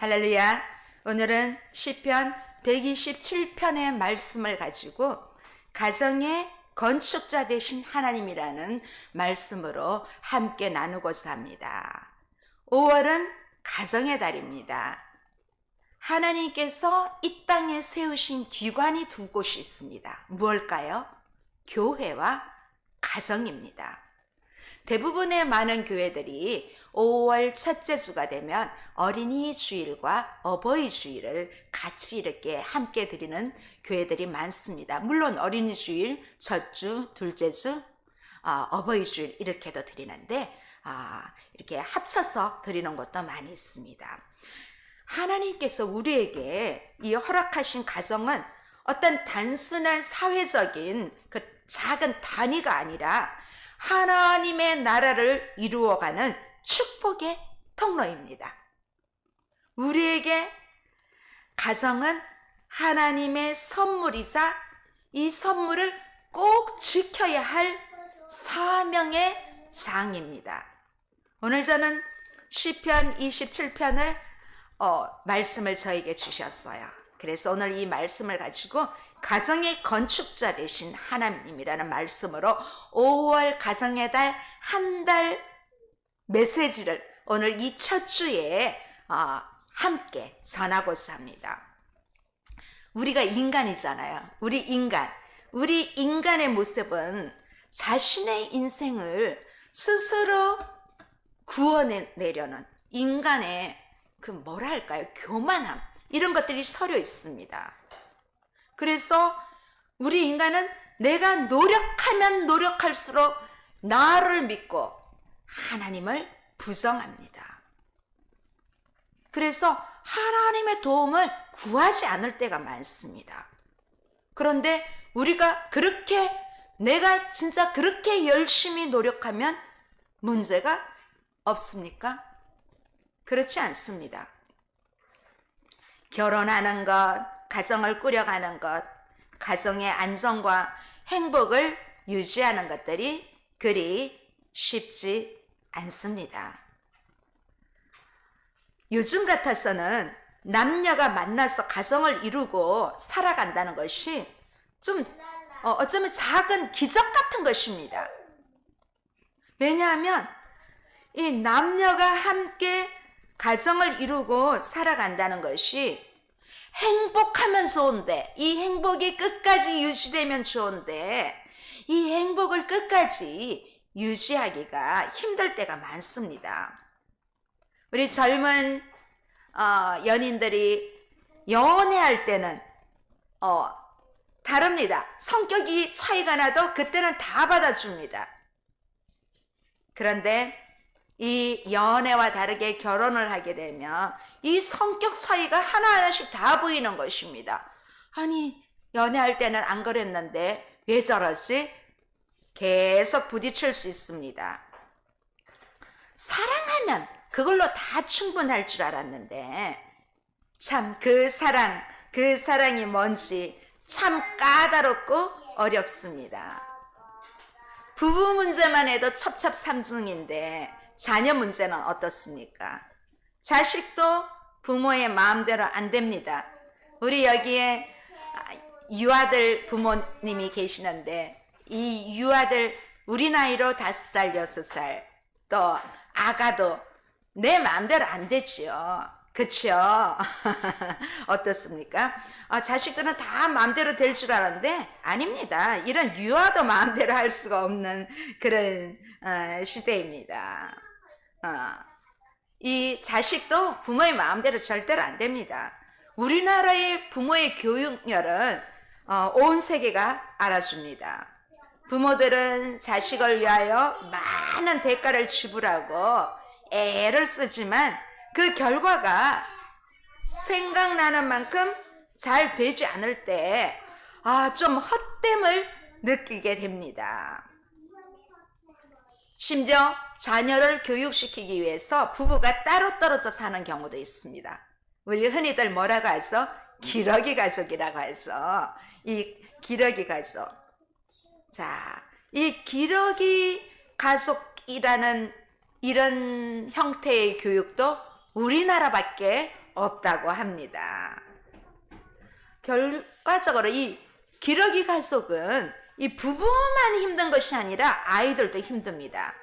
할렐루야. 오늘은 시편 127편의 말씀을 가지고 가정의 건축자 되신 하나님이라는 말씀으로 함께 나누고자 합니다. 5월은 가정의 달입니다. 하나님께서 이 땅에 세우신 기관이 두 곳이 있습니다. 무엇일까요? 교회와 가정입니다. 대부분의 많은 교회들이 5월 첫째 주가 되면 어린이 주일과 어버이 주일을 같이 이렇게 함께 드리는 교회들이 많습니다. 물론 어린이 주일, 첫 주, 둘째 주, 어버이 주일 이렇게도 드리는데 이렇게 합쳐서 드리는 것도 많이 있습니다. 하나님께서 우리에게 이 허락하신 가정은 어떤 단순한 사회적인 그 작은 단위가 아니라 하나님의 나라를 이루어가는 축복의 통로입니다. 우리에게 가정은 하나님의 선물이자 이 선물을 꼭 지켜야 할 사명의 장입니다. 오늘 저는 시편 27편을 말씀을 저에게 주셨어요. 그래서 오늘 이 말씀을 가지고 가정의 건축자 되신 하나님이라는 말씀으로 5월 가정의 달 한 달 메시지를 오늘 이 첫 주에 함께 전하고자 합니다. 우리가 인간이잖아요. 우리 인간의 모습은 자신의 인생을 스스로 구원해내려는 인간의 그 뭐랄까요? 교만함 이런 것들이 서려 있습니다. 그래서 우리 인간은 내가 노력하면 노력할수록 나를 믿고 하나님을 부정합니다. 그래서 하나님의 도움을 구하지 않을 때가 많습니다. 그런데 우리가 내가 진짜 그렇게 열심히 노력하면 문제가 없습니까? 그렇지 않습니다. 결혼하는 것, 가정을 꾸려가는 것, 가정의 안정과 행복을 유지하는 것들이 그리 쉽지 않습니다. 요즘 같아서는 남녀가 만나서 가정을 이루고 살아간다는 것이 좀 어쩌면 작은 기적 같은 것입니다. 왜냐하면 이 남녀가 함께 가정을 이루고 살아간다는 것이 행복하면 좋은데 이 행복이 끝까지 유지되면 좋은데 이 행복을 끝까지 유지하기가 힘들 때가 많습니다. 우리 젊은 연인들이 연애할 때는 다릅니다. 성격이 차이가 나도 그때는 다 받아줍니다. 그런데 이 연애와 다르게 결혼을 하게 되면 이 성격 차이가 하나하나씩 다 보이는 것입니다. 아니 연애할 때는 안 그랬는데 왜 저러지? 계속 부딪힐 수 있습니다. 사랑하면 그걸로 다 충분할 줄 알았는데 참 그 사랑이 뭔지 참 까다롭고 어렵습니다. 부부 문제만 해도 첩첩삼중인데 자녀 문제는 어떻습니까? 자식도 부모의 마음대로 안 됩니다. 우리 여기에 유아들 부모님이 계시는데 이 유아들 우리 나이로 5살, 6살 또 아가도 내 마음대로 안 되지요. 그렇죠? 어떻습니까? 자식들은 다 마음대로 될 줄 알았는데 아닙니다. 이런 유아도 마음대로 할 수가 없는 그런 시대입니다. 이 자식도 부모의 마음대로 절대로 안 됩니다. 우리나라의 부모의 교육열은 온 세계가 알아줍니다. 부모들은 자식을 위하여 많은 대가를 지불하고 애를 쓰지만 그 결과가 생각나는 만큼 잘 되지 않을 때 좀 헛됨을 느끼게 됩니다. 심지어 자녀를 교육시키기 위해서 부부가 따로 떨어져 사는 경우도 있습니다. 우리 흔히들 뭐라고 하죠? 기러기 가족이라고 하죠. 이 기러기 가족. 자, 이 기러기 가족이라는 이런 형태의 교육도 우리나라밖에 없다고 합니다. 결과적으로 이 기러기 가족은 이 부부만 힘든 것이 아니라 아이들도 힘듭니다.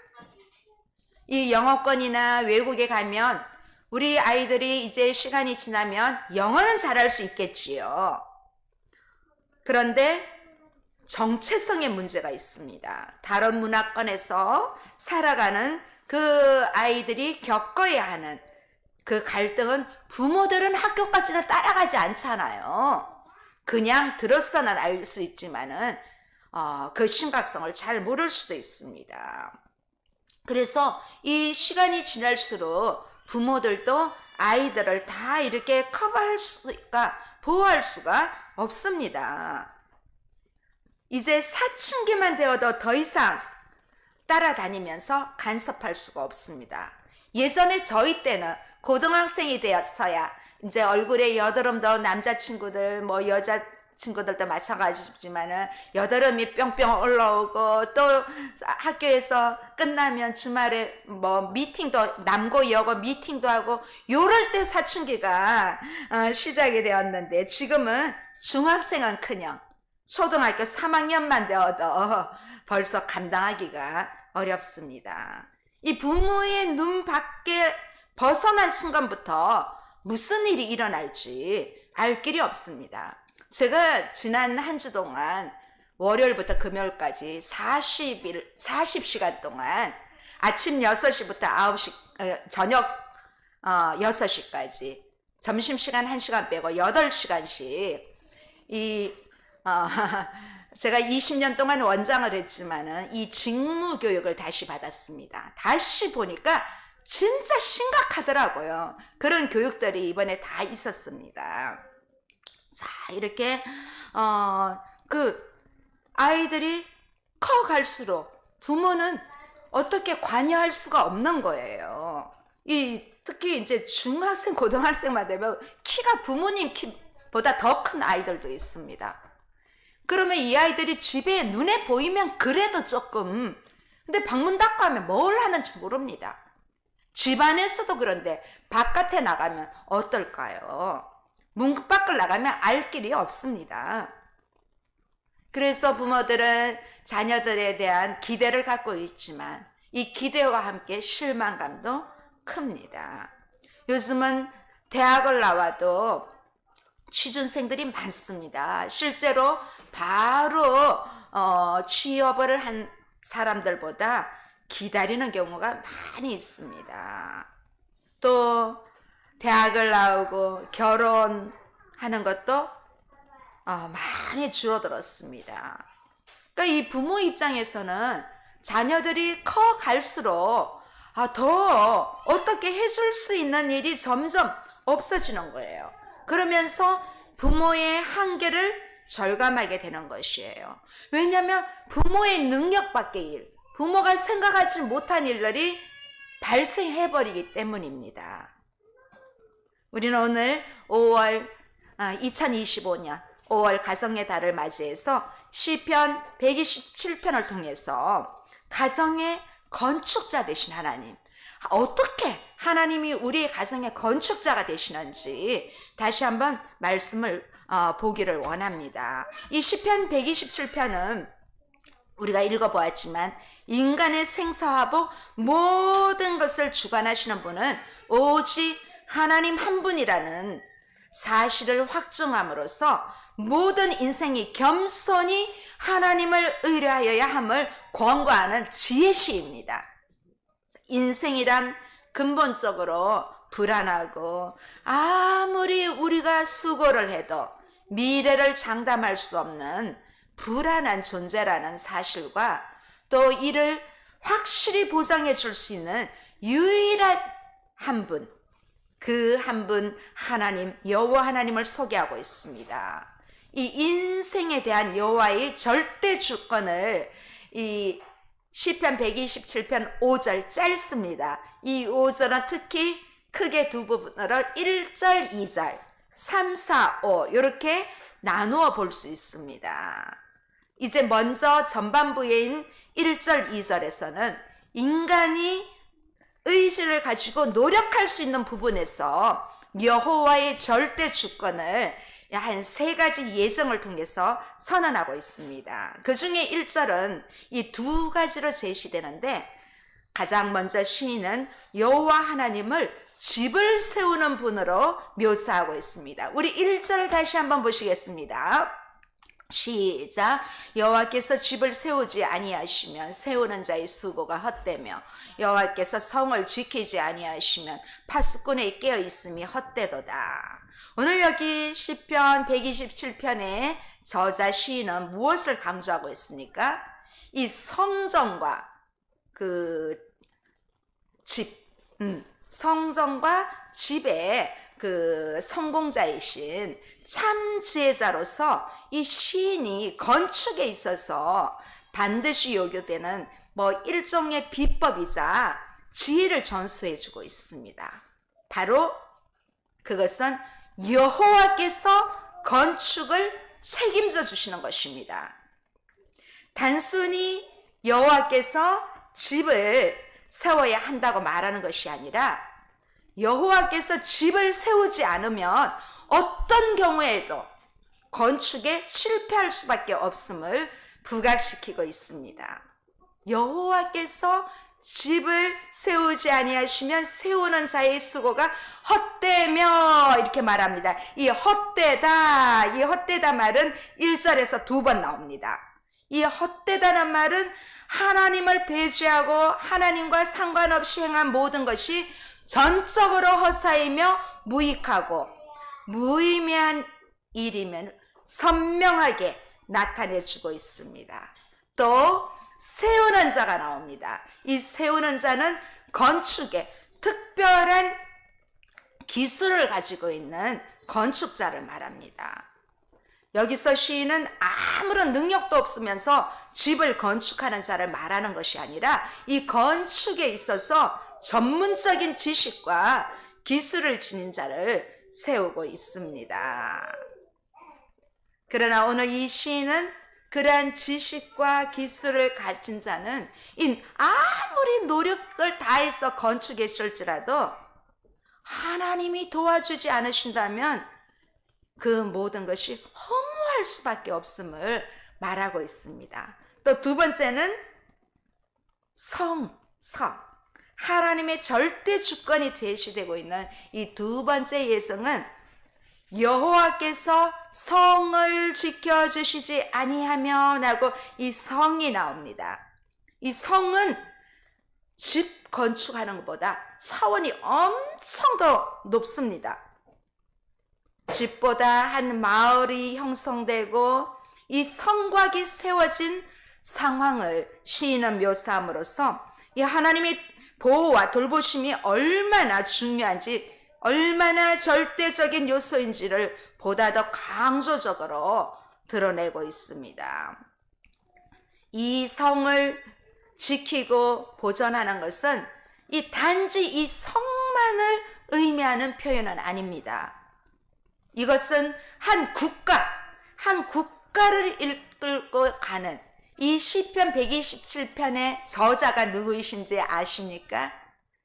이 영어권이나 외국에 가면 우리 아이들이 이제 시간이 지나면 영어는 잘할 수 있겠지요. 그런데 정체성의 문제가 있습니다. 다른 문화권에서 살아가는 그 아이들이 겪어야 하는 그 갈등은 부모들은 학교까지는 따라가지 않잖아요. 그냥 들었어는 알 수 있지만은 그 심각성을 잘 모를 수도 있습니다. 그래서 이 시간이 지날수록 부모들도 아이들을 다 이렇게 커버할 수가, 보호할 수가 없습니다. 이제 사춘기만 되어도 더 이상 따라다니면서 간섭할 수가 없습니다. 예전에 저희 때는 고등학생이 되었어야 이제 얼굴에 여드름도 남자친구들 뭐 여자친구들도 마찬가지지만은 여드름이 뿅뿅 올라오고 또 학교에서 끝나면 주말에 뭐 미팅도 남고 여고 미팅도 하고 요럴 때 사춘기가 시작이 되었는데 지금은 중학생은커녕 초등학교 3학년만 되어도 벌써 감당하기가 어렵습니다. 이 부모의 눈 밖에 벗어난 순간부터 무슨 일이 일어날지 알 길이 없습니다. 제가 지난 한 주 동안 월요일부터 금요일까지 40시간 동안 아침 6시부터 9시, 저녁 6시까지 점심시간 1시간 빼고 8시간씩 제가 20년 동안 원장을 했지만은 이 직무교육을 다시 받았습니다. 다시 보니까 진짜 심각하더라고요. 그런 교육들이 이번에 다 있었습니다. 자, 이렇게 그 아이들이 커갈수록 부모는 어떻게 관여할 수가 없는 거예요. 특히 이제 중학생, 고등학생만 되면 키가 부모님 키보다 더 큰 아이들도 있습니다. 그러면 이 아이들이 집에 눈에 보이면 그래도 조금, 근데 방문 닫고 하면 뭘 하는지 모릅니다. 집 안에서도 그런데 바깥에 나가면 어떨까요? 문 밖을 나가면 알 길이 없습니다. 그래서 부모들은 자녀들에 대한 기대를 갖고 있지만 이 기대와 함께 실망감도 큽니다. 요즘은 대학을 나와도 취준생들이 많습니다. 실제로 바로 취업을 한 사람들보다 기다리는 경우가 많이 있습니다. 또 대학을 나오고 결혼하는 것도 많이 줄어들었습니다. 그러니까 이 부모 입장에서는 자녀들이 커갈수록 더 어떻게 해줄 수 있는 일이 점점 없어지는 거예요. 그러면서 부모의 한계를 절감하게 되는 것이에요. 왜냐하면 부모의 능력 밖의 일, 부모가 생각하지 못한 일들이 발생해버리기 때문입니다. 우리는 오늘 2025년 5월 가정의 달을 맞이해서 시편 127편을 통해서 가정의 건축자 되신 하나님, 어떻게 하나님이 우리의 가정의 건축자가 되시는지 다시 한번 말씀을 보기를 원합니다. 이 시편 127편은 우리가 읽어보았지만 인간의 생사화복 모든 것을 주관하시는 분은 오직 하나님 한 분이라는 사실을 확증함으로써 모든 인생이 겸손히 하나님을 의뢰하여야 함을 권고하는 지혜시입니다. 인생이란 근본적으로 불안하고 아무리 우리가 수고를 해도 미래를 장담할 수 없는 불안한 존재라는 사실과 또 이를 확실히 보장해 줄 수 있는 유일한 한 분, 그 한 분 하나님, 여호와 하나님을 소개하고 있습니다. 이 인생에 대한 여호와의 절대 주권을 이 시편 127편 5절 짧습니다. 이 5절은 특히 크게 두 부분으로 1절, 2절, 3, 4, 5 이렇게 나누어 볼 수 있습니다. 이제 먼저 전반부인 1절, 2절에서는 인간이 의지를 가지고 노력할 수 있는 부분에서 여호와의 절대 주권을 한 3가지 예정을 통해서 선언하고 있습니다. 그 중에 1절은 이 2가지로 제시되는데, 가장 먼저 시인은 여호와 하나님을 집을 세우는 분으로 묘사하고 있습니다. 우리 1절 다시 한번 보시겠습니다. 시작. 여호와께서 집을 세우지 아니하시면 세우는 자의 수고가 헛되며 여호와께서 성을 지키지 아니하시면 파수꾼의 깨어 있음이 헛되도다. 오늘 여기 시편 127편의 저자 시인은 무엇을 강조하고 있습니까? 이 성전과 그 집, 성전과 집의 그 성공자이신 참 지혜자로서 이 시인이 건축에 있어서 반드시 요구되는 일종의 비법이자 지혜를 전수해 주고 있습니다. 바로 그것은 여호와께서 건축을 책임져 주시는 것입니다. 단순히 여호와께서 집을 세워야 한다고 말하는 것이 아니라 여호와께서 집을 세우지 않으면 어떤 경우에도 건축에 실패할 수밖에 없음을 부각시키고 있습니다. 여호와께서 집을 세우지 아니하시면 세우는 자의 수고가 헛되며 이렇게 말합니다. 이 헛되다 말은 1절에서 2번 나옵니다. 이 헛되다는 말은 하나님을 배제하고 하나님과 상관없이 행한 모든 것이 전적으로 허사이며 무익하고 무의미한 일임을 선명하게 나타내주고 있습니다. 또 세우는 자가 나옵니다. 이 세우는 자는 건축에 특별한 기술을 가지고 있는 건축자를 말합니다. 여기서 시인은 아무런 능력도 없으면서 집을 건축하는 자를 말하는 것이 아니라 이 건축에 있어서 전문적인 지식과 기술을 지닌 자를 세우고 있습니다. 그러나 오늘 이 시인은 그러한 지식과 기술을 가진 자는 아무리 노력을 다해서 건축했을지라도 하나님이 도와주지 않으신다면 그 모든 것이 허무할 수밖에 없음을 말하고 있습니다. 또 2번째는 성. 하나님의 절대 주권이 제시되고 있는 이 2번째 예성은 여호와께서 성을 지켜주시지 아니하면 하고 이 성이 나옵니다. 이 성은 집 건축하는 것보다 차원이 엄청 더 높습니다. 집보다 한 마을이 형성되고 이 성곽이 세워진 상황을 시인은 묘사함으로써 이 하나님의 보호와 돌보심이 얼마나 중요한지, 얼마나 절대적인 요소인지를 보다 더 강조적으로 드러내고 있습니다. 이 성을 지키고 보존하는 것은 단지 이 성만을 의미하는 표현은 아닙니다. 이것은 한 국가를 이끌고 가는 이 시편 127편의 저자가 누구이신지 아십니까?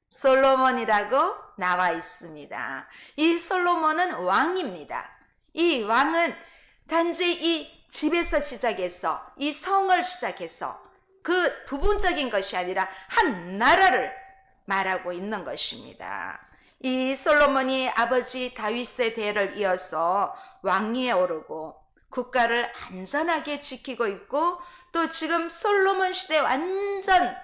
솔로몬이라고 나와 있습니다. 이 솔로몬은 왕입니다. 이 왕은 단지 이 집에서 시작해서 이 성을 시작해서 그 부분적인 것이 아니라 한 나라를 말하고 있는 것입니다. 이 솔로몬이 아버지 다윗의 대를 이어서 왕위에 오르고 국가를 안전하게 지키고 있고, 또 지금 솔로몬 시대 완전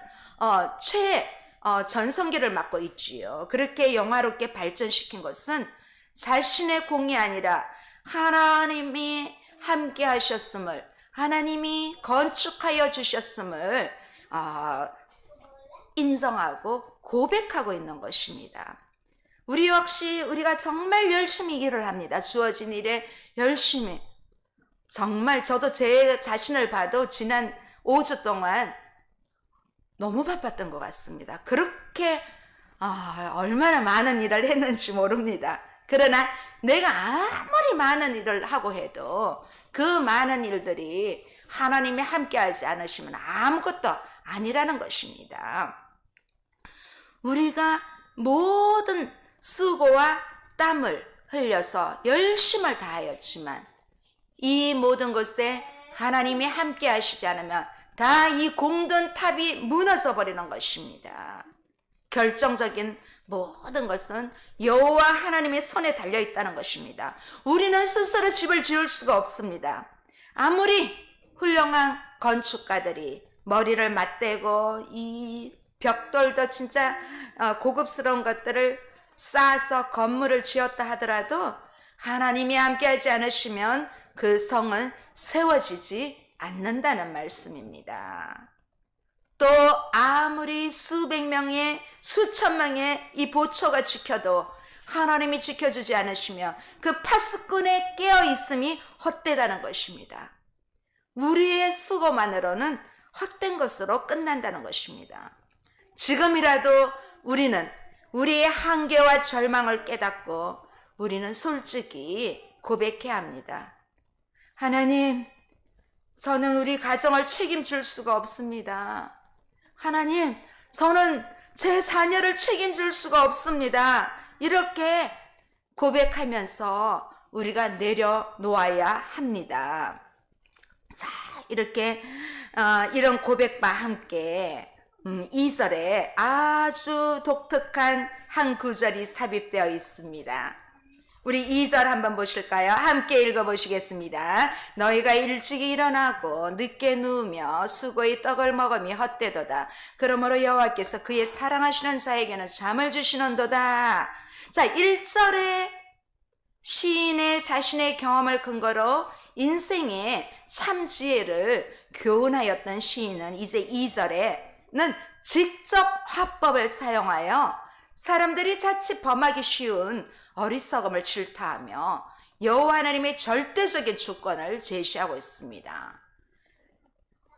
전성기를 맞고 있지요. 그렇게 영화롭게 발전시킨 것은 자신의 공이 아니라 하나님이 함께 하셨음을, 하나님이 건축하여 주셨음을 인정하고 고백하고 있는 것입니다. 우리 역시 우리가 정말 열심히 일을 합니다. 주어진 일에 열심히. 정말 저도 제 자신을 봐도 지난 5주 동안 너무 바빴던 것 같습니다. 그렇게 얼마나 많은 일을 했는지 모릅니다. 그러나 내가 아무리 많은 일을 하고 해도 그 많은 일들이 하나님이 함께하지 않으시면 아무것도 아니라는 것입니다. 우리가 모든 수고와 땀을 흘려서 열심을 다하였지만 이 모든 것에 하나님이 함께 하시지 않으면 다 이 공든 탑이 무너져 버리는 것입니다. 결정적인 모든 것은 여호와 하나님의 손에 달려 있다는 것입니다. 우리는 스스로 집을 지을 수가 없습니다. 아무리 훌륭한 건축가들이 머리를 맞대고 이 벽돌도 진짜 고급스러운 것들을 쌓아서 건물을 지었다 하더라도 하나님이 함께하지 않으시면 그 성은 세워지지 않는다는 말씀입니다. 또 아무리 수백 명의 수천 명의 이 보초가 지켜도 하나님이 지켜주지 않으시며 그 파수꾼에 깨어 있음이 헛되다는 것입니다. 우리의 수고만으로는 헛된 것으로 끝난다는 것입니다. 지금이라도 우리는 우리의 한계와 절망을 깨닫고 우리는 솔직히 고백해야 합니다. 하나님, 저는 우리 가정을 책임질 수가 없습니다. 하나님, 저는 제 자녀를 책임질 수가 없습니다. 이렇게 고백하면서 우리가 내려놓아야 합니다. 자, 이렇게 이런 고백과 함께 2절에 아주 독특한 한 구절이 삽입되어 있습니다. 우리 2절 한번 보실까요? 함께 읽어보시겠습니다. 너희가 일찍이 일어나고 늦게 누우며 수고의 떡을 먹음이 헛되도다. 그러므로 여호와께서 그의 사랑하시는 자에게는 잠을 주시는도다. 자, 1절에 시인의 자신의 경험을 근거로 인생의 참 지혜를 교훈하였던 시인은 이제 2절에는 직접 화법을 사용하여 사람들이 자칫 범하기 쉬운 어리석음을 질타하며 여호와 하나님의 절대적인 주권을 제시하고 있습니다.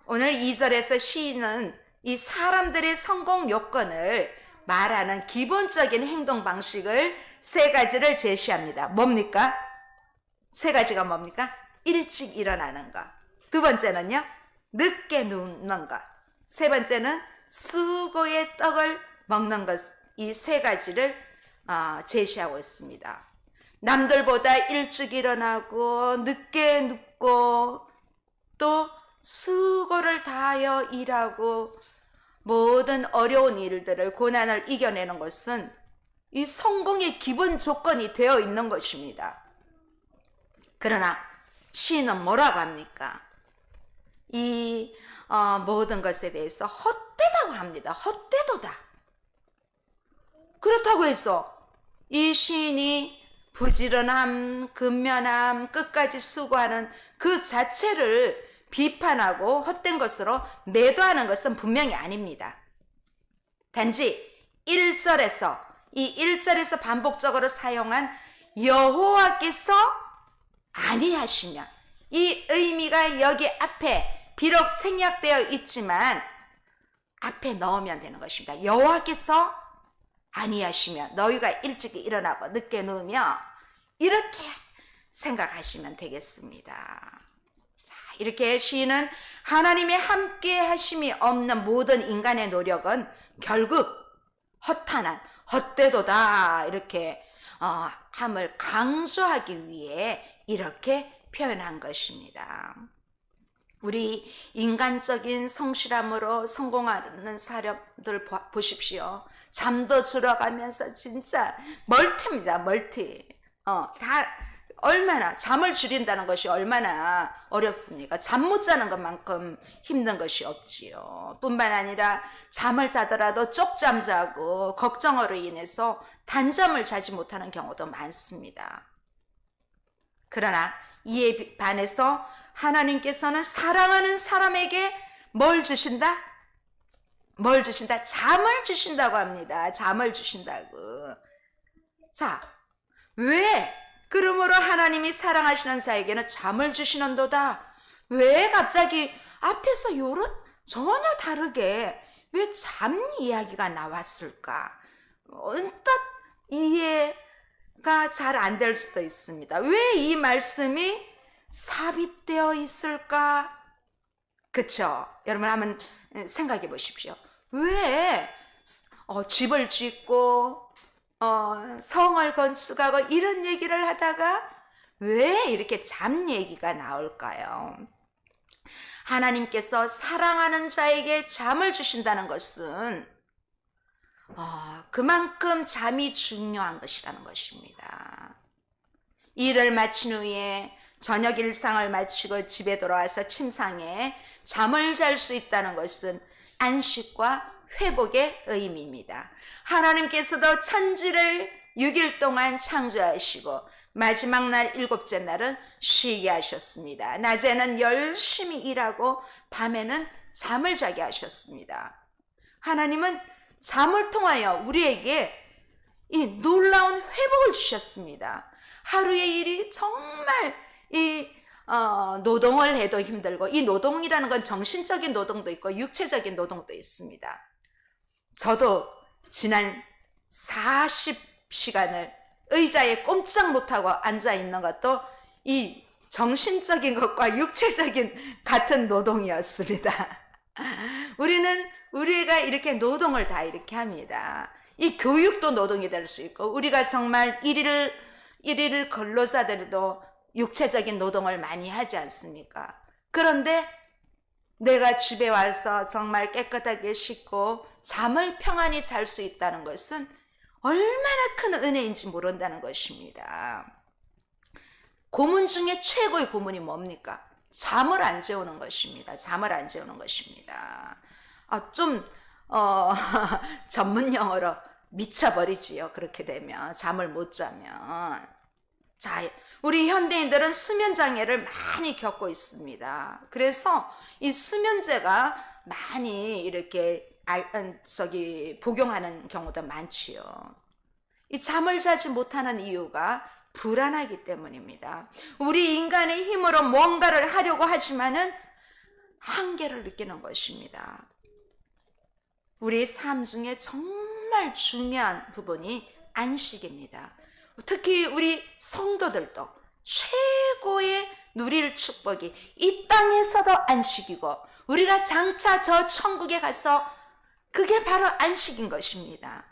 오늘 2절에서 시인은 이 사람들의 성공 요건을 말하는 기본적인 행동 방식을 세 가지를 제시합니다. 뭡니까? 세 가지가 뭡니까? 일찍 일어나는 것. 두 번째는요, 늦게 눕는 것. 세 번째는 수고의 떡을 먹는 것. 이 세 가지를 제시하고 있습니다. 남들보다 일찍 일어나고 늦게 눕고 또 수고를 다하여 일하고 모든 어려운 일들을 고난을 이겨내는 것은 이 성공의 기본 조건이 되어 있는 것입니다. 그러나 시인은 뭐라고 합니까? 이 모든 것에 대해서 헛되다고 합니다. 헛되도다. 그렇다고 해서 이 시인이 부지런함, 근면함, 끝까지 수고하는 그 자체를 비판하고 헛된 것으로 매도하는 것은 분명히 아닙니다. 단지 1절에서 이 1절에서 반복적으로 사용한 여호와께서 아니하시면, 이 의미가 여기 앞에 비록 생략되어 있지만 앞에 넣으면 되는 것입니다. 여호와께서 아니하시면 너희가 일찍 일어나고 늦게 누우며, 이렇게 생각하시면 되겠습니다. 자, 이렇게 시인은 하나님의 함께 하심이 없는 모든 인간의 노력은 결국 허탄한 헛되도다, 이렇게 함을 강조하기 위해 이렇게 표현한 것입니다. 우리 인간적인 성실함으로 성공하는 사람들 보십시오. 잠도 줄어가면서 진짜 멀티입니다. 멀티. 다 얼마나 잠을 줄인다는 것이 얼마나 어렵습니까? 잠 못 자는 것만큼 힘든 것이 없지요. 뿐만 아니라 잠을 자더라도 쪽잠 자고 걱정으로 인해서 단잠을 자지 못하는 경우도 많습니다. 그러나 이에 반해서 하나님께서는 사랑하는 사람에게 뭘 주신다? 뭘 주신다? 잠을 주신다고 합니다. 잠을 주신다고. 자, 왜? 그러므로 하나님이 사랑하시는 자에게는 잠을 주시는도다. 왜 갑자기 앞에서 요런 전혀 다르게 왜 잠 이야기가 나왔을까? 언뜻 이해가 잘 안 될 수도 있습니다. 왜 이 말씀이 삽입되어 있을까? 그쵸? 여러분 한번 생각해 보십시오. 왜 집을 짓고 성을 건축하고 이런 얘기를 하다가 왜 이렇게 잠 얘기가 나올까요? 하나님께서 사랑하는 자에게 잠을 주신다는 것은 그만큼 잠이 중요한 것이라는 것입니다. 일을 마친 후에 저녁 일상을 마치고 집에 돌아와서 침상에 잠을 잘 수 있다는 것은 안식과 회복의 의미입니다. 하나님께서도 천지를 6일 동안 창조하시고 마지막 날 7째 날은 쉬게 하셨습니다. 낮에는 열심히 일하고 밤에는 잠을 자게 하셨습니다. 하나님은 잠을 통하여 우리에게 이 놀라운 회복을 주셨습니다. 하루의 일이 정말 노동을 해도 힘들고, 이 노동이라는 건 정신적인 노동도 있고 육체적인 노동도 있습니다. 저도 지난 40시간을 의자에 꼼짝 못하고 앉아 있는 것도 이 정신적인 것과 육체적인 같은 노동이었습니다. 우리가 이렇게 노동을 다 이렇게 합니다. 이 교육도 노동이 될 수 있고, 우리가 정말 일일 근로자들도 육체적인 노동을 많이 하지 않습니까? 그런데 내가 집에 와서 정말 깨끗하게 씻고 잠을 평안히 잘 수 있다는 것은 얼마나 큰 은혜인지 모른다는 것입니다. 고문 중에 최고의 고문이 뭡니까? 잠을 안 재우는 것입니다. 잠을 안 재우는 것입니다. 전문 용어로 미쳐버리지요. 그렇게 되면, 잠을 못 자면. 자, 우리 현대인들은 수면 장애를 많이 겪고 있습니다. 그래서 이 수면제가 많이 이렇게 복용하는 경우도 많지요. 이 잠을 자지 못하는 이유가 불안하기 때문입니다. 우리 인간의 힘으로 뭔가를 하려고 하지만은 한계를 느끼는 것입니다. 우리 삶 중에 정말 중요한 부분이 안식입니다. 특히 우리 성도들도 최고의 누릴 축복이 이 땅에서도 안식이고, 우리가 장차 저 천국에 가서 그게 바로 안식인 것입니다.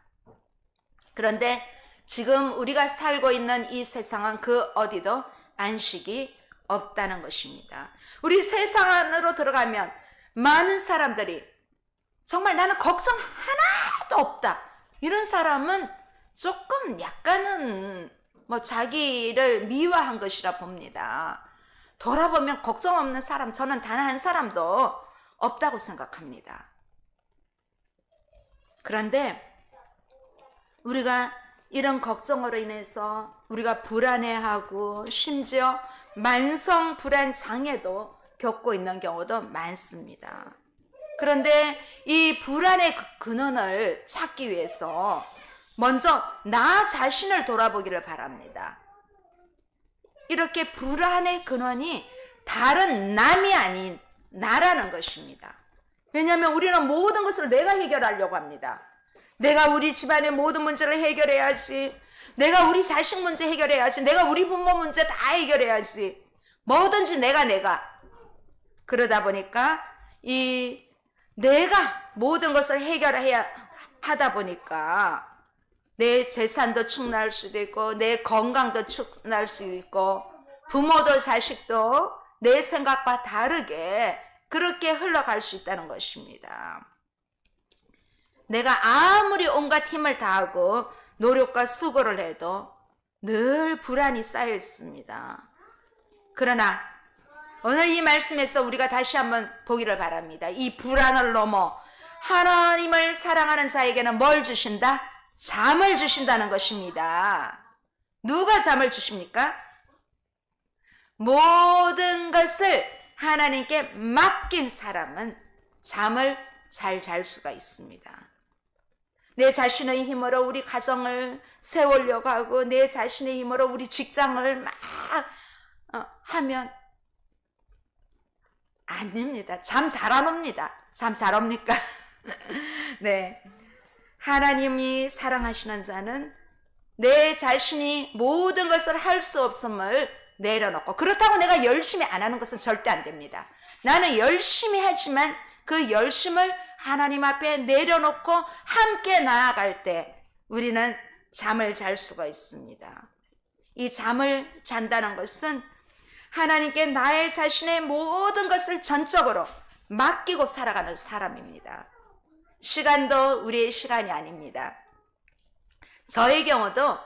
그런데 지금 우리가 살고 있는 이 세상은 그 어디도 안식이 없다는 것입니다. 우리 세상 안으로 들어가면 많은 사람들이 정말 나는 걱정 하나도 없다, 이런 사람은 조금 약간은 자기를 미화한 것이라 봅니다. 돌아보면 걱정 없는 사람, 저는 단 한 사람도 없다고 생각합니다. 그런데 우리가 이런 걱정으로 인해서 우리가 불안해하고 심지어 만성 불안 장애도 겪고 있는 경우도 많습니다. 그런데 이 불안의 근원을 찾기 위해서 먼저 나 자신을 돌아보기를 바랍니다. 이렇게 불안의 근원이 다른 남이 아닌 나라는 것입니다. 왜냐하면 우리는 모든 것을 내가 해결하려고 합니다. 내가 우리 집안의 모든 문제를 해결해야지, 내가 우리 자식 문제 해결해야지, 내가 우리 부모 문제 다 해결해야지, 뭐든지 내가. 그러다 보니까 내가 모든 것을 해결해야 하다 보니까 내 재산도 축날 수도 있고, 내 건강도 축날 수 있고, 부모도 자식도 내 생각과 다르게 그렇게 흘러갈 수 있다는 것입니다. 내가 아무리 온갖 힘을 다하고 노력과 수고를 해도 늘 불안이 쌓여 있습니다. 그러나 오늘 이 말씀에서 우리가 다시 한번 보기를 바랍니다. 이 불안을 넘어 하나님을 사랑하는 자에게는 뭘 주신다? 잠을 주신다는 것입니다. 누가 잠을 주십니까? 모든 것을 하나님께 맡긴 사람은 잠을 잘 잘 수가 있습니다. 내 자신의 힘으로 우리 가정을 세우려고 하고, 내 자신의 힘으로 우리 직장을 막 하면 안 됩니다. 잠 잘 안 옵니다. 잠 잘 옵니까? 네. 하나님이 사랑하시는 자는 내 자신이 모든 것을 할 수 없음을 내려놓고, 그렇다고 내가 열심히 안 하는 것은 절대 안 됩니다. 나는 열심히 하지만 그 열심을 하나님 앞에 내려놓고 함께 나아갈 때 우리는 잠을 잘 수가 있습니다. 이 잠을 잔다는 것은 하나님께 나의 자신의 모든 것을 전적으로 맡기고 살아가는 사람입니다. 시간도 우리의 시간이 아닙니다. 저의 경우도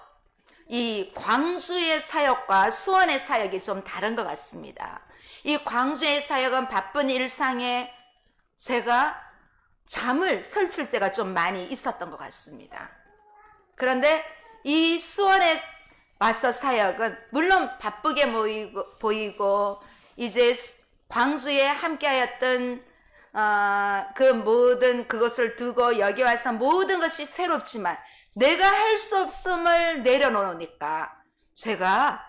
이 광주의 사역과 수원의 사역이 좀 다른 것 같습니다. 이 광주의 사역은 바쁜 일상에 제가 잠을 설칠 때가 좀 많이 있었던 것 같습니다. 그런데 이 수원에 와서 사역은 물론 바쁘게 보이고 이제 광주에 함께하였던 그 모든 그것을 두고 여기 와서 모든 것이 새롭지만 내가 할 수 없음을 내려놓으니까 제가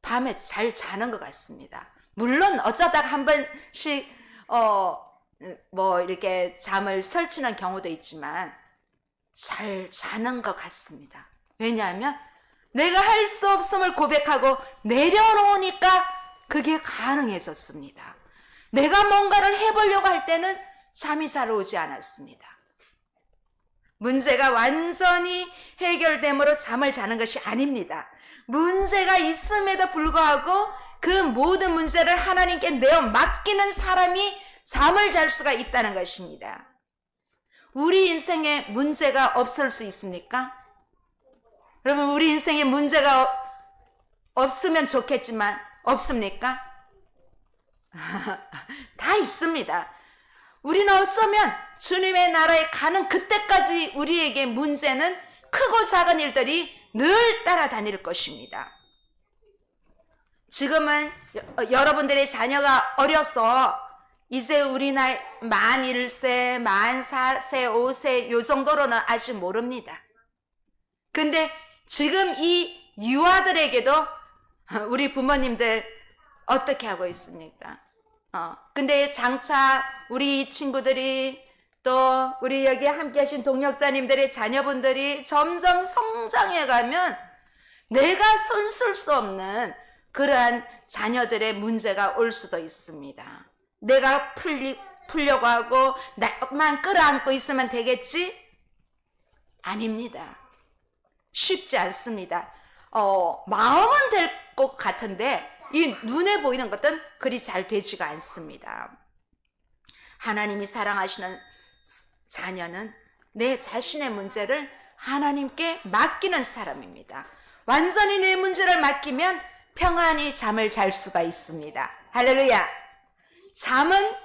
밤에 잘 자는 것 같습니다. 물론 어쩌다가 한 번씩 이렇게 잠을 설치는 경우도 있지만 잘 자는 것 같습니다. 왜냐하면 내가 할 수 없음을 고백하고 내려놓으니까 그게 가능해졌습니다. 내가 뭔가를 해보려고 할 때는 잠이 잘 오지 않았습니다. 문제가 완전히 해결됨으로 잠을 자는 것이 아닙니다. 문제가 있음에도 불구하고 그 모든 문제를 하나님께 내어 맡기는 사람이 잠을 잘 수가 있다는 것입니다. 우리 인생에 문제가 없을 수 있습니까? 여러분, 우리 인생에 문제가 없으면 좋겠지만 없습니까? 다 있습니다. 우리는 어쩌면 주님의 나라에 가는 그때까지 우리에게 문제는 크고 작은 일들이 늘 따라다닐 것입니다. 지금은 여러분들의 자녀가 어려서 이제 우리 나이 만 1세, 만 4세, 5세 요 정도로는 아직 모릅니다. 근데 지금 이 유아들에게도 우리 부모님들 어떻게 하고 있습니까? 근데 장차 우리 친구들이 또 우리 여기 함께 하신 동역자님들의 자녀분들이 점점 성장해 가면 내가 손쓸 수 없는 그러한 자녀들의 문제가 올 수도 있습니다. 내가 풀려고 하고 나만 끌어안고 있으면 되겠지? 아닙니다. 쉽지 않습니다. 마음은 될 것 같은데 이 눈에 보이는 것은 그리 잘 되지가 않습니다. 하나님이 사랑하시는 자녀는 내 자신의 문제를 하나님께 맡기는 사람입니다. 완전히 내 문제를 맡기면 평안히 잠을 잘 수가 있습니다. 할렐루야. 잠은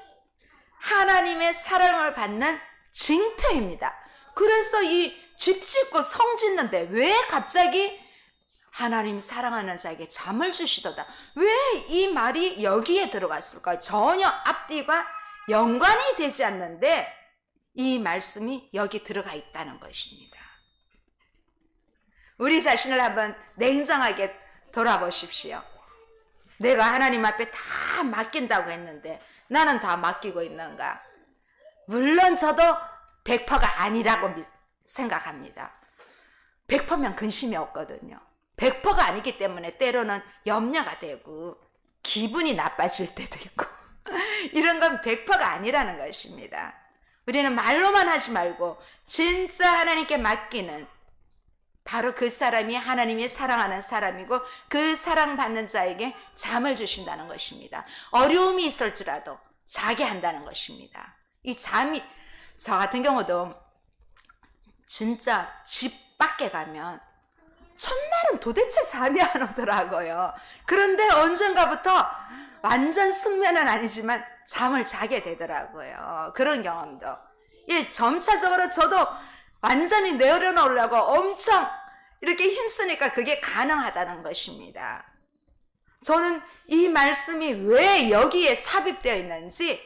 하나님의 사랑을 받는 징표입니다. 그래서 이 집 짓고 성 짓는데 왜 갑자기 하나님 사랑하는 자에게 잠을 주시도다. 왜 이 말이 여기에 들어갔을까요? 전혀 앞뒤가 연관이 되지 않는데 이 말씀이 여기 들어가 있다는 것입니다. 우리 자신을 한번 냉정하게 돌아보십시오. 내가 하나님 앞에 다 맡긴다고 했는데 나는 다 맡기고 있는가? 물론 저도 100%가 아니라고 생각합니다. 100%면 근심이 없거든요. 100%가 아니기 때문에 때로는 염려가 되고 기분이 나빠질 때도 있고 이런 건 100%가 아니라는 것입니다. 우리는 말로만 하지 말고 진짜 하나님께 맡기는 바로 그 사람이 하나님이 사랑하는 사람이고 그 사랑받는 자에게 잠을 주신다는 것입니다. 어려움이 있을지라도 자게 한다는 것입니다. 이 잠이 저 같은 경우도 진짜 집 밖에 가면 첫날은 도대체 잠이 안 오더라고요. 그런데 언젠가부터 완전 숙면은 아니지만 잠을 자게 되더라고요. 그런 경험도. 예, 점차적으로 저도 완전히 내려놓으려고 엄청 이렇게 힘쓰니까 그게 가능하다는 것입니다. 저는 이 말씀이 왜 여기에 삽입되어 있는지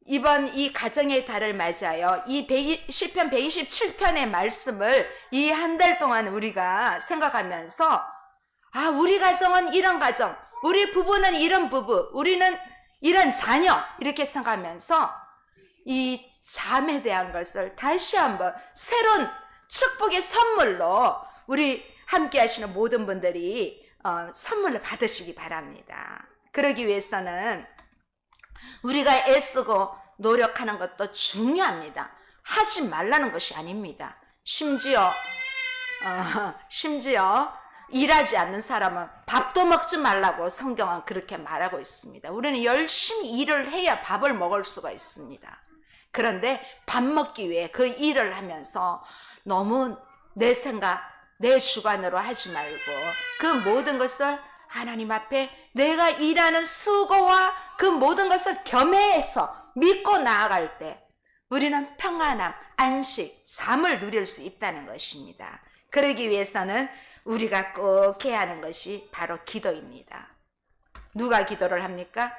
이번 이 가정의 달을 맞이하여 이 시편 127편의 말씀을 이 한 달 동안 우리가 생각하면서 우리 가정은 이런 가정, 우리 부부는 이런 부부, 우리는 이런 자녀 이렇게 생각하면서 이 잠에 대한 것을 다시 한번 새로운 축복의 선물로 우리 함께 하시는 모든 분들이 선물을 받으시기 바랍니다. 그러기 위해서는 우리가 애쓰고 노력하는 것도 중요합니다. 하지 말라는 것이 아닙니다. 심지어 일하지 않는 사람은 밥도 먹지 말라고 성경은 그렇게 말하고 있습니다. 우리는 열심히 일을 해야 밥을 먹을 수가 있습니다. 그런데 밥 먹기 위해 그 일을 하면서 너무 내 생각, 내 주관으로 하지 말고 그 모든 것을 하나님 앞에 내가 일하는 수고와 그 모든 것을 겸해서 믿고 나아갈 때 우리는 평안함, 안식, 잠을 누릴 수 있다는 것입니다. 그러기 위해서는 우리가 꼭 해야 하는 것이 바로 기도입니다. 누가 기도를 합니까?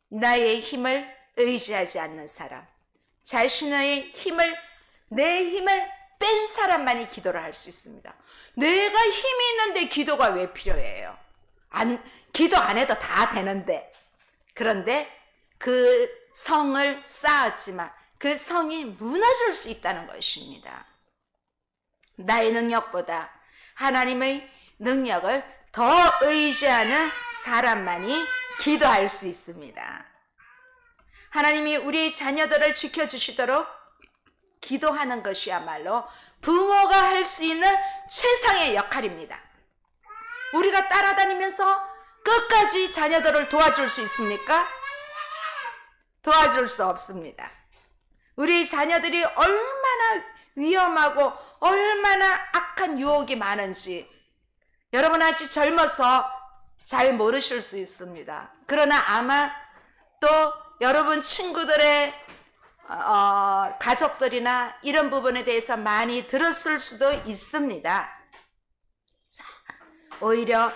나의 힘을 의지하지 않는 사람, 자신의 힘을, 내 힘을 뺀 사람만이 기도를 할 수 있습니다. 내가 힘이 있는데 기도가 왜 필요해요? 기도 안 해도 다 되는데. 그런데 그 성을 쌓았지만 그 성이 무너질 수 있다는 것입니다. 나의 능력보다 하나님의 능력을 더 의지하는 사람만이 기도할 수 있습니다. 하나님이 우리 자녀들을 지켜주시도록 기도하는 것이야말로 부모가 할 수 있는 최상의 역할입니다. 우리가 따라다니면서 끝까지 자녀들을 도와줄 수 있습니까? 도와줄 수 없습니다. 우리 자녀들이 얼마나 위험하고 얼마나 악한 유혹이 많은지 여러분 아직 젊어서 잘 모르실 수 있습니다. 그러나 아마 또 여러분 친구들의 가족들이나 이런 부분에 대해서 많이 들었을 수도 있습니다. 자, 오히려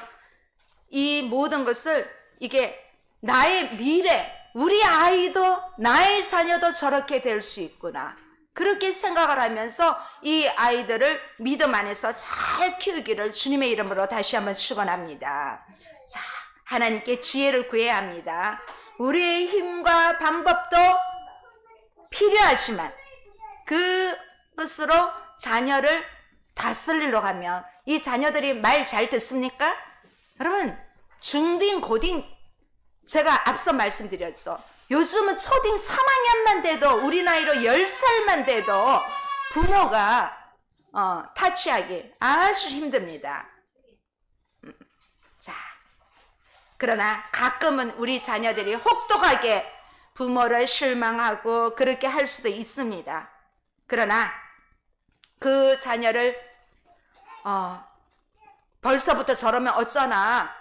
이 모든 것을 이게 나의 미래, 우리 아이도 나의 자녀도 저렇게 될 수 있구나. 그렇게 생각을 하면서 이 아이들을 믿음 안에서 잘 키우기를 주님의 이름으로 다시 한번 축원합니다. 자, 하나님께 지혜를 구해야 합니다. 우리의 힘과 방법도 필요하지만 그것으로 자녀를 다스리려 하면 이 자녀들이 말 잘 듣습니까? 여러분, 중딩, 고딩 제가 앞서 말씀드렸죠. 요즘은 초딩 3학년만 돼도 우리 나이로 10살만 돼도 부모가 타치하기 아주 힘듭니다. 자, 그러나 가끔은 우리 자녀들이 혹독하게 부모를 실망하고 그렇게 할 수도 있습니다. 그러나 그 자녀를 벌써부터 저러면 어쩌나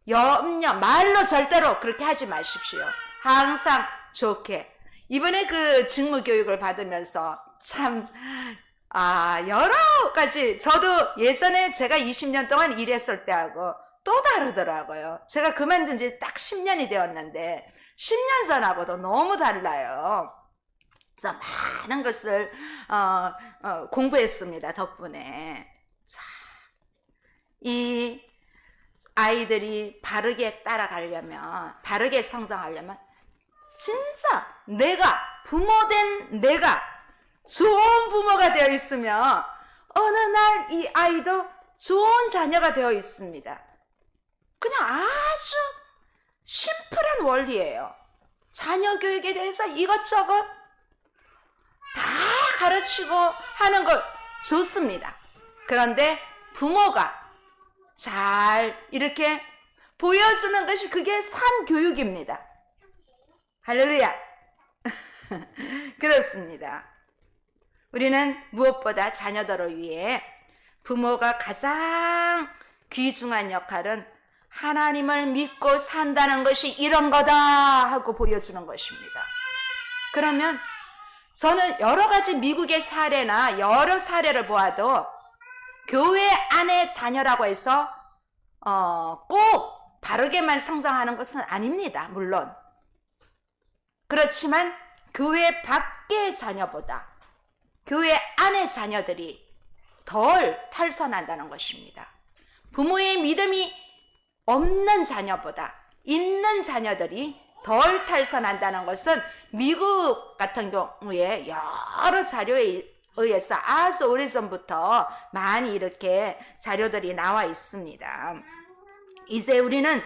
말로 절대로 그렇게 하지 마십시오. 항상 좋게. 이번에 그 직무교육을 받으면서 참 여러 가지 저도 예전에 제가 20년 동안 일했을 때하고 또 다르더라고요. 제가 그만둔 지 딱 10년이 되었는데 10년 전하고도 너무 달라요. 그래서 많은 것을 공부했습니다. 덕분에. 자, 이 아이들이 바르게 따라가려면, 바르게 성장하려면 진짜 부모된 내가 좋은 부모가 되어 있으면 어느 날 이 아이도 좋은 자녀가 되어 있습니다. 그냥 아주 심플한 원리예요. 자녀 교육에 대해서 이것저것 다 가르치고 하는 거 좋습니다. 그런데 부모가 잘 이렇게 보여주는 것이 그게 산 교육입니다. 할렐루야. 그렇습니다. 우리는 무엇보다 자녀들을 위해 부모가 가장 귀중한 역할은 하나님을 믿고 산다는 것이 이런 거다 하고 보여주는 것입니다. 그러면 저는 여러 가지 미국의 사례나 여러 사례를 보아도 교회 안의 자녀라고 해서 꼭 바르게만 성장하는 것은 아닙니다. 물론. 그렇지만 교회 밖의 자녀보다 교회 안의 자녀들이 덜 탈선한다는 것입니다. 부모의 믿음이 없는 자녀보다 있는 자녀들이 덜 탈선한다는 것은 미국 같은 경우에 여러 자료에 의해서 아주 오래전부터 많이 이렇게 자료들이 나와 있습니다. 이제 우리는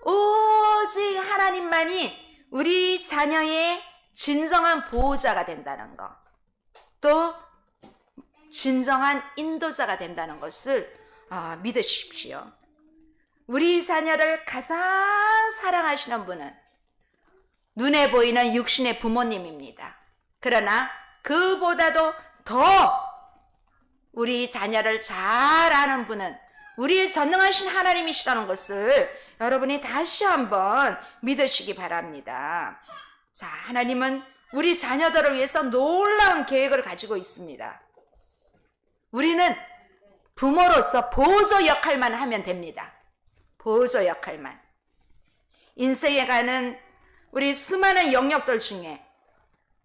오직 하나님만이 우리 자녀의 진정한 보호자가 된다는 것, 또 진정한 인도자가 된다는 것을 믿으십시오. 우리 자녀를 가장 사랑하시는 분은 눈에 보이는 육신의 부모님입니다. 그러나 그보다도 더 우리 자녀를 잘 아는 분은 우리의 전능하신 하나님이시라는 것을 여러분이 다시 한번 믿으시기 바랍니다. 자, 하나님은 우리 자녀들을 위해서 놀라운 계획을 가지고 있습니다. 우리는 부모로서 보조 역할만 하면 됩니다. 보조 역할만. 인생에 가는 우리 수많은 영역들 중에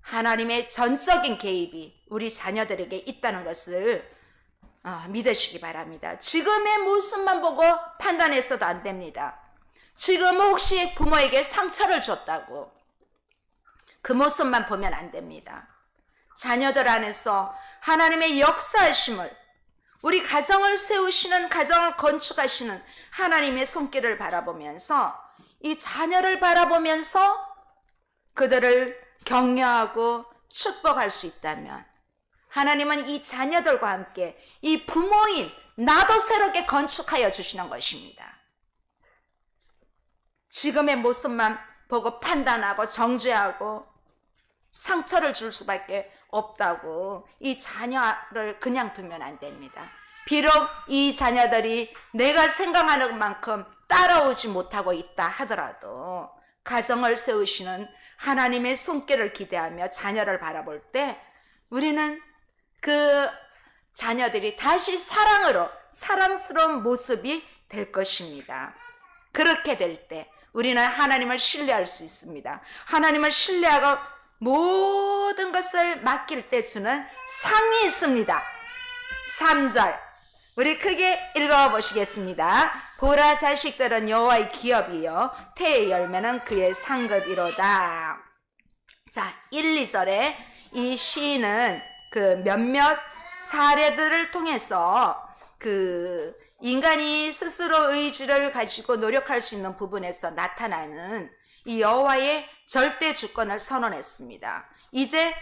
하나님의 전적인 개입이 우리 자녀들에게 있다는 것을 믿으시기 바랍니다. 지금의 모습만 보고 판단해서도 안 됩니다. 지금 혹시 부모에게 상처를 줬다고 그 모습만 보면 안 됩니다. 자녀들 안에서 하나님의 역사하심을, 우리 가정을 세우시는, 가정을 건축하시는 하나님의 손길을 바라보면서, 이 자녀를 바라보면서 그들을 격려하고 축복할 수 있다면 하나님은 이 자녀들과 함께 이 부모인 나도 새롭게 건축하여 주시는 것입니다. 지금의 모습만 보고 판단하고 정죄하고 상처를 줄 수밖에 없다고 이 자녀를 그냥 두면 안 됩니다. 비록 이 자녀들이 내가 생각하는 만큼 따라오지 못하고 있다 하더라도 가정을 세우시는 하나님의 손길을 기대하며 자녀를 바라볼 때 우리는 그 자녀들이 다시 사랑으로 사랑스러운 모습이 될 것입니다. 그렇게 될 때 우리는 하나님을 신뢰할 수 있습니다. 하나님을 신뢰하고 모든 것을 맡길 때 주는 상이 있습니다. 3절 우리 크게 읽어보시겠습니다. 보라, 자식들은 여호와의 기업이요 태의 열매는 그의 상급이로다. 자, 1, 2절에 이 시인은 그 몇몇 사례들을 통해서 그 인간이 스스로 의지를 가지고 노력할 수 있는 부분에서 나타나는 이 여호와의 절대 주권을 선언했습니다. 이제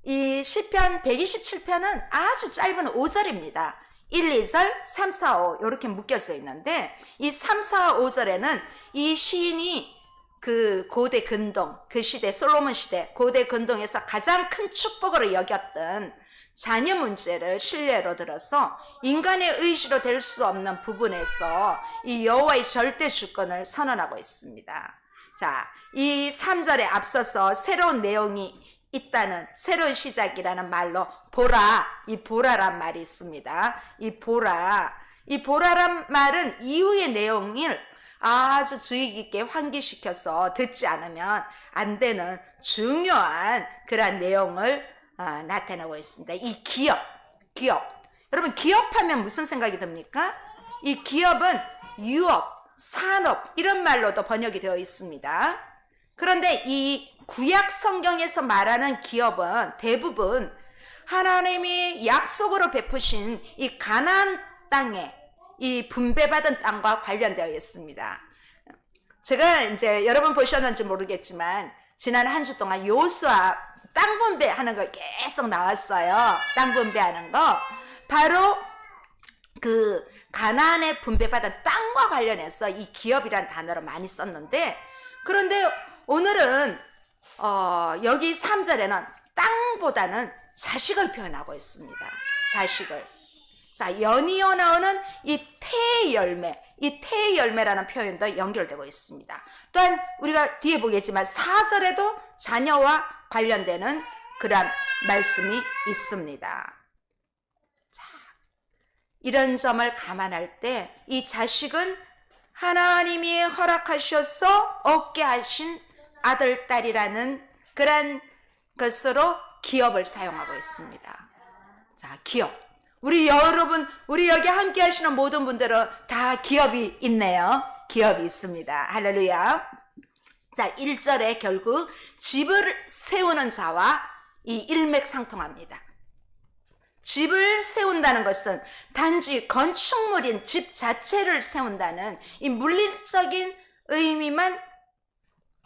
이 시편 127편은 아주 짧은 5절입니다. 1, 2절, 3, 4, 5 이렇게 묶여져 있는데 이 3, 4, 5절에는 이 시인이 그 고대 근동, 그 시대 솔로몬 시대 고대 근동에서 가장 큰 축복으로 여겼던 자녀 문제를 신뢰로 들어서 인간의 의지로 될 수 없는 부분에서 이 여호와의 절대 주권을 선언하고 있습니다. 자, 이 3절에 앞서서 새로운 내용이 있다는, 새로운 시작이라는 말로 보라, 이 보라란 말이 있습니다. 이 보라란 말은 이후의 내용을 아주 주의 깊게 환기시켜서 듣지 않으면 안 되는 중요한 그런 내용을 나타내고 있습니다. 이 기업. 여러분, 기업하면 무슨 생각이 듭니까? 이 기업은 유업, 산업 이런 말로도 번역이 되어 있습니다. 그런데 이 구약 성경에서 말하는 기업은 대부분 하나님이 약속으로 베푸신 이 가나안 땅에 이 분배받은 땅과 관련되어 있습니다. 제가 이제 여러분 보셨는지 모르겠지만 지난 한 주 동안 요수아 땅 분배하는 거 계속 나왔어요. 땅 분배하는 거. 바로 그 가나안에 분배받은 땅과 관련해서 이 기업이란 단어를 많이 썼는데, 그런데 오늘은 여기 3절에는 땅보다는 자식을 표현하고 있습니다. 자식을. 자, 연이어 나오는 이 태의 열매, 이 태의 열매라는 표현도 연결되고 있습니다. 또한 우리가 뒤에 보겠지만 4절에도 자녀와 관련되는 그런 말씀이 있습니다. 자, 이런 점을 감안할 때 이 자식은 하나님이 허락하셔서 얻게 하신 아들, 딸이라는 그런 것으로 기업을 사용하고 있습니다. 자, 기업. 우리 여러분, 우리 여기 함께 하시는 모든 분들은 다 기업이 있네요. 기업이 있습니다. 할렐루야. 자, 1절에 결국 집을 세우는 자와 이 일맥상통합니다. 집을 세운다는 것은 단지 건축물인 집 자체를 세운다는 이 물리적인 의미만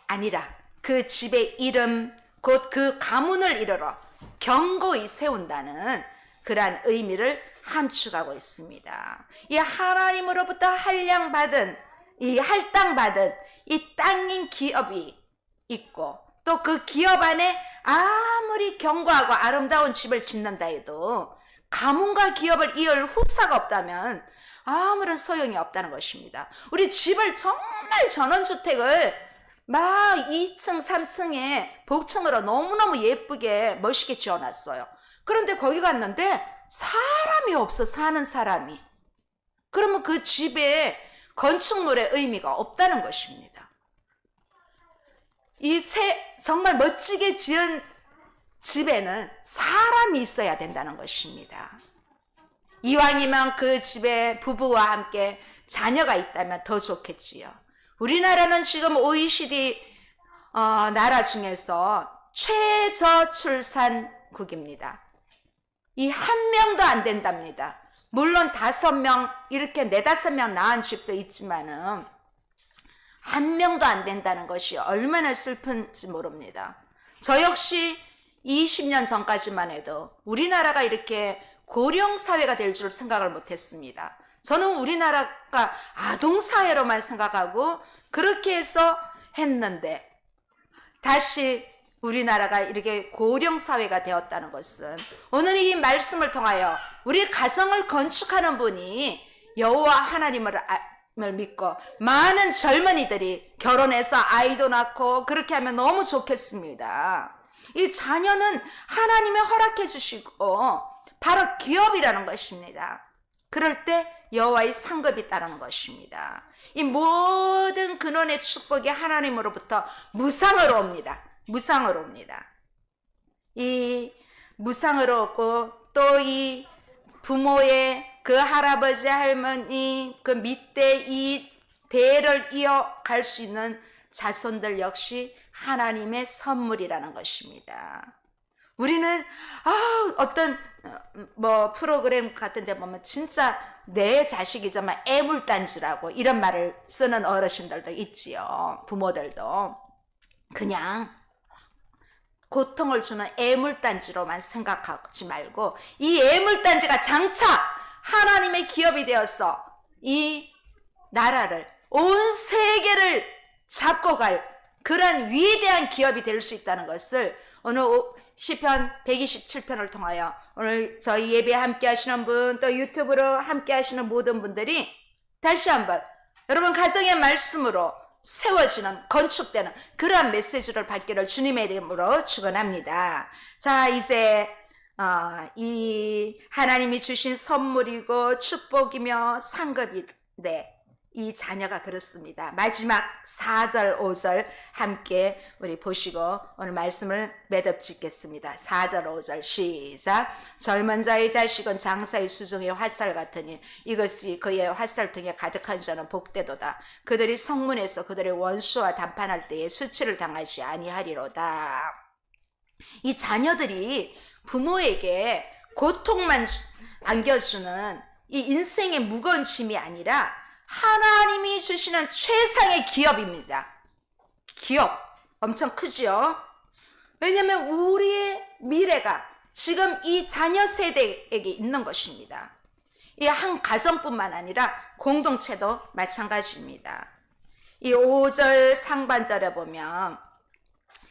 아니라 그 집의 이름 곧 그 가문을 이르러 견고히 세운다는 그러한 의미를 함축하고 있습니다. 이 하나님으로부터 할당받은 이 땅인 기업이 있고 또 그 기업 안에 아무리 견고하고 아름다운 집을 짓는다 해도 가문과 기업을 이을 후사가 없다면 아무런 소용이 없다는 것입니다. 우리 집을 정말 전원주택을 막 2층, 3층에 복층으로 너무너무 예쁘게 멋있게 지어놨어요. 그런데 거기 갔는데 사람이 없어, 사는 사람이. 그러면 그 집에 건축물의 의미가 없다는 것입니다. 이 정말 멋지게 지은 집에는 사람이 있어야 된다는 것입니다. 이왕이면 그 집에 부부와 함께 자녀가 있다면 더 좋겠지요. 우리나라는 지금 OECD 나라 중에서 최저출산국입니다. 이 한 명도 안 된답니다. 물론 5명 이렇게 4-5명 낳은 집도 있지만은 한 명도 안 된다는 것이 얼마나 슬픈지 모릅니다. 저 역시 20년 전까지만 해도 우리나라가 이렇게 고령사회가 될 줄 생각을 못했습니다. 저는 우리나라가 아동사회로만 생각하고 그렇게 해서 했는데 다시 우리나라가 이렇게 고령사회가 되었다는 것은 오늘 이 말씀을 통하여 우리 가정을 건축하는 분이 여호와 하나님을 믿고 많은 젊은이들이 결혼해서 아이도 낳고 그렇게 하면 너무 좋겠습니다. 이 자녀는 하나님이 허락해 주시고 바로 기업이라는 것입니다. 그럴 때 여호와의 상급이 따르는 것입니다. 이 모든 근원의 축복이 하나님으로부터 무상으로 옵니다. 무상으로 옵니다. 이 무상으로 오고 또 이 부모의 그 할아버지 할머니 그 밑에 이 대를 이어갈 수 있는 자손들 역시 하나님의 선물이라는 것입니다. 우리는 어떤 프로그램 같은 데 보면 진짜 내 자식이지만 애물단지라고 이런 말을 쓰는 어르신들도 있지요. 부모들도 그냥 고통을 주는 애물단지로만 생각하지 말고 이 애물단지가 장차 하나님의 기업이 되어서 이 나라를 온 세계를 잡고 갈 그런 위대한 기업이 될 수 있다는 것을 오늘 시편 127편을 통하여 오늘 저희 예배 함께 하시는 분 또 유튜브로 함께 하시는 모든 분들이 다시 한번 여러분 가정의 말씀으로 세워지는 건축되는 그러한 메시지를 받기를 주님의 이름으로 축원합니다. 자, 이제 이 하나님이 주신 선물이고 축복이며 상급인데 이 자녀가 그렇습니다. 마지막 4절 5절 함께 우리 보시고 오늘 말씀을 매듭짓겠습니다. 4절 5절 시작. 젊은 자의 자식은 장사의 수중의 화살 같으니 이것이 그의 화살통에 가득한 자는 복되도다. 그들이 성문에서 그들의 원수와 담판할 때에 수치를 당하지 아니하리로다. 이 자녀들이 부모에게 고통만 안겨주는 이 인생의 무거운 짐이 아니라 하나님이 주시는 최상의 기업입니다. 기업 엄청 크죠? 왜냐하면 우리의 미래가 지금 이 자녀 세대에게 있는 것입니다. 이 한 가정뿐만 아니라 공동체도 마찬가지입니다. 이 5절 상반절에 보면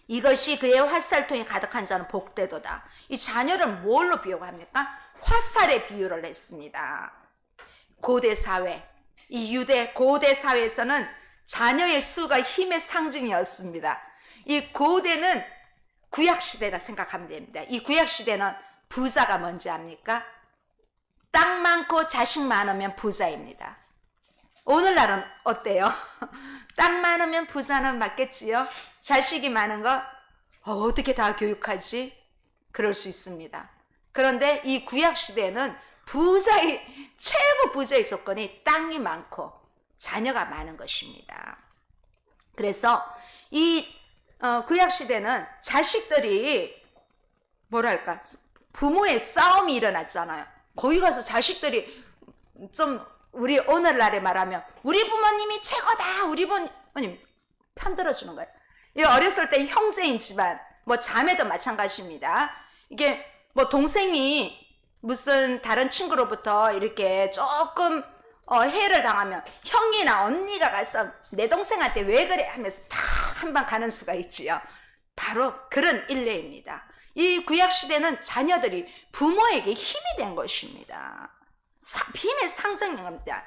이것이 그의 화살통이 가득한 자는 복되도다. 이 자녀를 뭘로 비유합니까? 화살에 비유를 했습니다. 고대 사회, 이 유대 고대 사회에서는 자녀의 수가 힘의 상징이었습니다. 이 고대는 구약시대라 생각하면 됩니다. 이 구약시대는 부자가 뭔지 압니까? 땅 많고 자식 많으면 부자입니다. 오늘날은 어때요? 땅 많으면 부자는 맞겠지요? 자식이 많은 거 어떻게 다 교육하지? 그럴 수 있습니다. 그런데 이 구약시대는 최고 부자의 조건이 땅이 많고 자녀가 많은 것입니다. 그래서 이 구약시대는 자식들이 뭐랄까 부모의 싸움이 일어났잖아요. 거기 가서 자식들이 좀 우리 오늘날에 말하면 우리 부모님이 최고다 우리 부모님 편 들어주는 거예요. 이 어렸을 때 형제인 집안, 뭐 자매도 마찬가지입니다. 이게 뭐 동생이 무슨 다른 친구로부터 이렇게 조금 해를 당하면 형이나 언니가 가서 내 동생한테 왜 그래 하면서 다 한 방 가는 수가 있지요. 바로 그런 일례입니다. 이 구약시대는 자녀들이 부모에게 힘이 된 것입니다. 힘의 상징인 겁니다.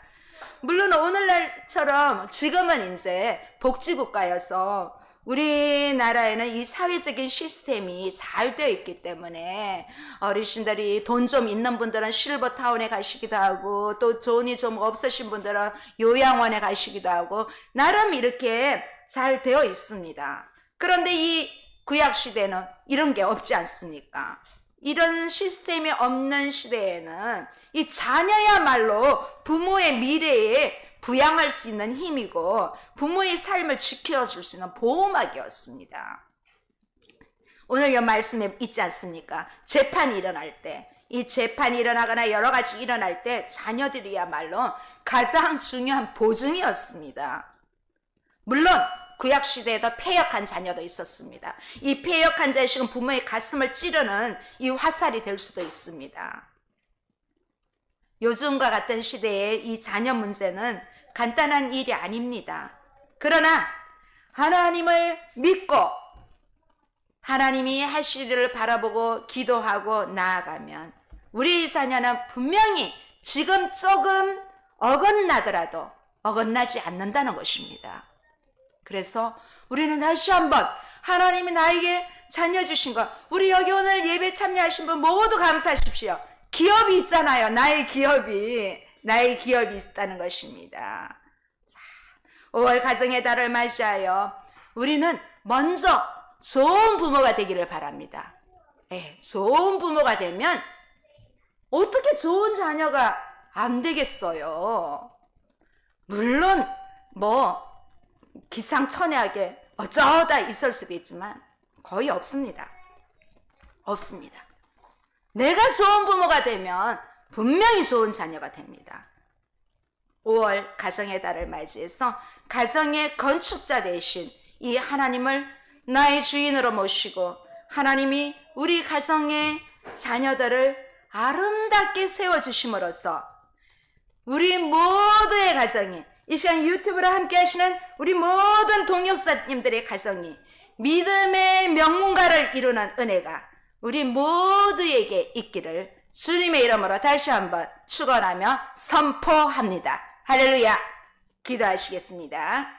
물론 오늘날처럼 지금은 이제 복지국가여서 우리나라에는 이 사회적인 시스템이 잘 되어 있기 때문에 어르신들이 돈 좀 있는 분들은 실버타운에 가시기도 하고 또 돈이 좀 없으신 분들은 요양원에 가시기도 하고 나름 이렇게 잘 되어 있습니다. 그런데 이 구약시대는 이런 게 없지 않습니까? 이런 시스템이 없는 시대에는 이 자녀야말로 부모의 미래에 부양할 수 있는 힘이고 부모의 삶을 지켜줄 수 있는 보호막이었습니다. 오늘 이 말씀에 있지 않습니까? 재판이 일어날 때, 이 재판이 일어나거나 여러 가지 일어날 때 자녀들이야말로 가장 중요한 보증이었습니다. 물론 구약시대에도 패역한 자녀도 있었습니다. 이 패역한 자식은 부모의 가슴을 찌르는 이 화살이 될 수도 있습니다. 요즘과 같은 시대의 이 자녀 문제는 간단한 일이 아닙니다. 그러나 하나님을 믿고 하나님이 하실 일을 바라보고 기도하고 나아가면 우리 자녀는 분명히 지금 조금 어긋나더라도 어긋나지 않는다는 것입니다. 그래서 우리는 다시 한번 하나님이 나에게 자녀 주신 것, 우리 여기 오늘 예배 참여하신 분 모두 감사하십시오. 기업이 있잖아요. 나의 기업이 있다는 것입니다. 자, 5월 가정의 달을 맞이하여 우리는 먼저 좋은 부모가 되기를 바랍니다. 좋은 부모가 되면 어떻게 좋은 자녀가 안 되겠어요. 물론 뭐 기상천외하게 어쩌다 있을 수도 있지만 거의 없습니다. 없습니다. 내가 좋은 부모가 되면 분명히 좋은 자녀가 됩니다. 5월 가정의 달을 맞이해서 가정의 건축자 되신 이 하나님을 나의 주인으로 모시고 하나님이 우리 가정의 자녀들을 아름답게 세워주심으로써 우리 모두의 가정이 이 시간 유튜브로 함께 하시는 우리 모든 동역자님들의 가정이 믿음의 명문가를 이루는 은혜가 우리 모두에게 있기를 주님의 이름으로 다시 한번 축원하며 선포합니다. 할렐루야. 기도하시겠습니다.